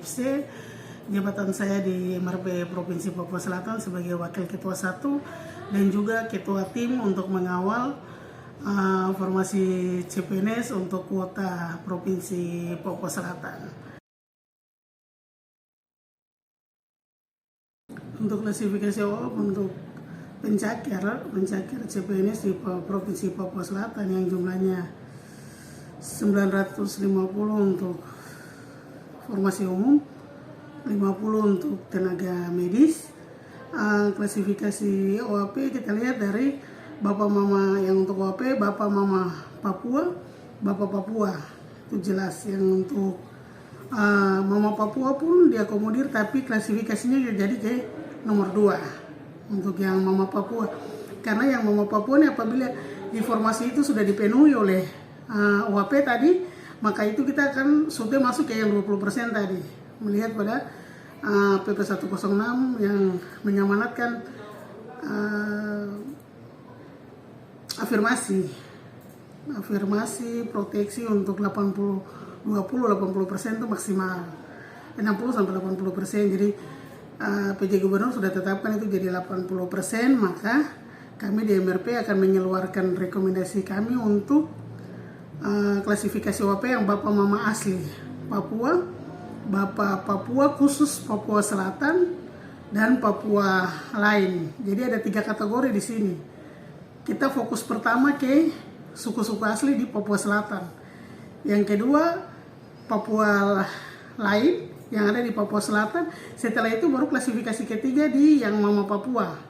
FC. Jabatan saya di MRP Provinsi Papua Selatan sebagai Wakil Ketua 1 dan juga Ketua Tim untuk mengawal formasi CPNS untuk kuota Provinsi Papua Selatan. Untuk klasifikasi OAP untuk pencakir CPNS di Provinsi Papua Selatan yang jumlahnya 950 untuk formasi umum, 50 untuk tenaga medis. Klasifikasi OAP kita lihat dari Bapak Mama yang untuk OAP, Bapak Mama Papua, Bapak Papua. Itu jelas. Yang untuk Mama Papua pun diakomodir, tapi klasifikasinya jadi ke nomor 2 untuk yang Mama Papua. Karena yang Mama Papua ini apabila informasi itu sudah dipenuhi oleh OAP tadi, maka itu kita akan sudah masuk ke yang 20% tadi. Melihat pada PP 106 yang mengamanatkan afirmasi proteksi untuk 80% itu maksimal 60-80%. Jadi PJ Gubernur sudah tetapkan itu jadi 80%, maka kami di MRP akan mengeluarkan rekomendasi kami untuk klasifikasi OAP yang Bapak Mama asli Papua, Bapak Papua khusus Papua Selatan, dan Papua lain. Jadi ada 3 kategori di sini. Kita fokus pertama ke suku-suku asli di Papua Selatan. Yang kedua Papua lain yang ada di Papua Selatan. Setelah itu baru klasifikasi ketiga di yang Mama Papua.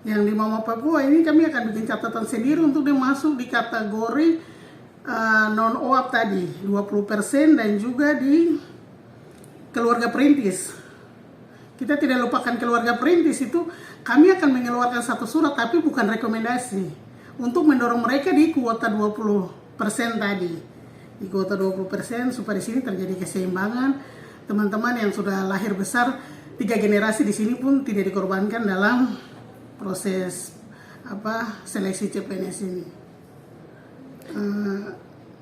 Yang di Mama Papua ini kami akan bikin catatan sendiri untuk dia masuk di kategori non-OAP tadi 20% dan juga di keluarga perintis. Kita tidak lupakan keluarga perintis itu, kami akan mengeluarkan satu surat tapi bukan rekomendasi untuk mendorong mereka di kuota 20% tadi. Di kuota 20% supaya di sini terjadi keseimbangan. Teman-teman yang sudah lahir besar 3 generasi di sini pun tidak dikorbankan dalam proses seleksi CPNS ini.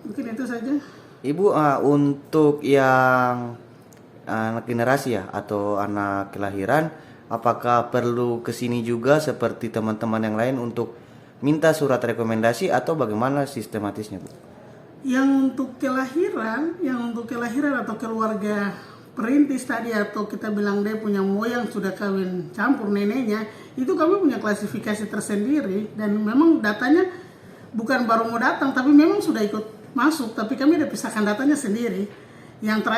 Mungkin itu saja. Ibu, untuk yang anak generasi ya atau anak kelahiran, apakah perlu kesini juga seperti teman-teman yang lain untuk minta surat rekomendasi atau bagaimana sistematisnya, Bu? Yang untuk kelahiran atau keluarga perintis tadi, atau kita bilang dia punya moyang sudah kawin campur neneknya, itu kami punya klasifikasi tersendiri dan memang datanya bukan baru mau datang tapi memang sudah ikut masuk, tapi kami udah pisahkan datanya sendiri. Yang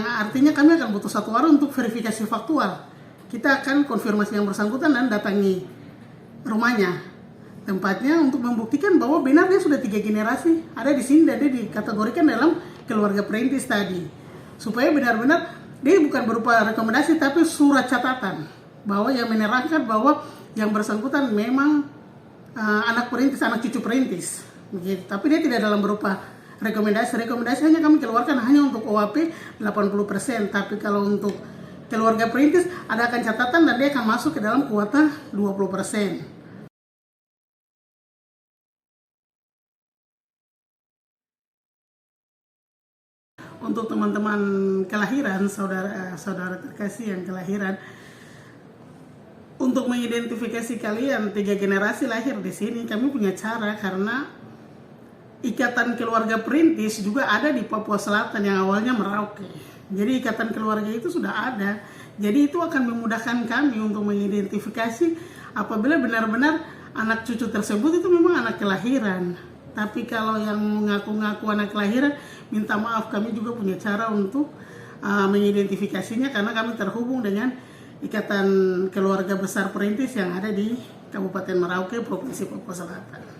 artinya kami akan butuh 1 hari untuk verifikasi faktual. Kita akan konfirmasi yang bersangkutan dan datangi rumahnya, tempatnya, untuk membuktikan bahwa benar dia sudah 3 generasi ada di sini dan dia dikategorikan dalam keluarga perintis tadi. Supaya benar-benar dia bukan berupa rekomendasi tapi surat catatan bahwa yang menerangkan bahwa yang bersangkutan memang anak perintis, anak cucu perintis. Begitu. Tapi dia tidak dalam berupa rekomendasi hanya kami keluarkan hanya untuk OAP 80%, tapi kalau untuk keluarga perintis ada akan catatan dan dia akan masuk ke dalam kuota 20%. Untuk teman-teman kelahiran, saudara terkasih yang kelahiran, untuk mengidentifikasi kalian 3 generasi lahir di sini, kami punya cara karena ikatan keluarga perintis juga ada di Papua Selatan yang awalnya Merauke. Jadi ikatan keluarga itu sudah ada. Jadi itu akan memudahkan kami untuk mengidentifikasi apabila benar-benar anak cucu tersebut itu memang anak kelahiran. Tapi kalau yang mengaku-ngaku anak kelahiran, minta maaf, kami juga punya cara untuk mengidentifikasinya karena kami terhubung dengan ikatan keluarga besar perintis yang ada di Kabupaten Merauke, Provinsi Papua Selatan.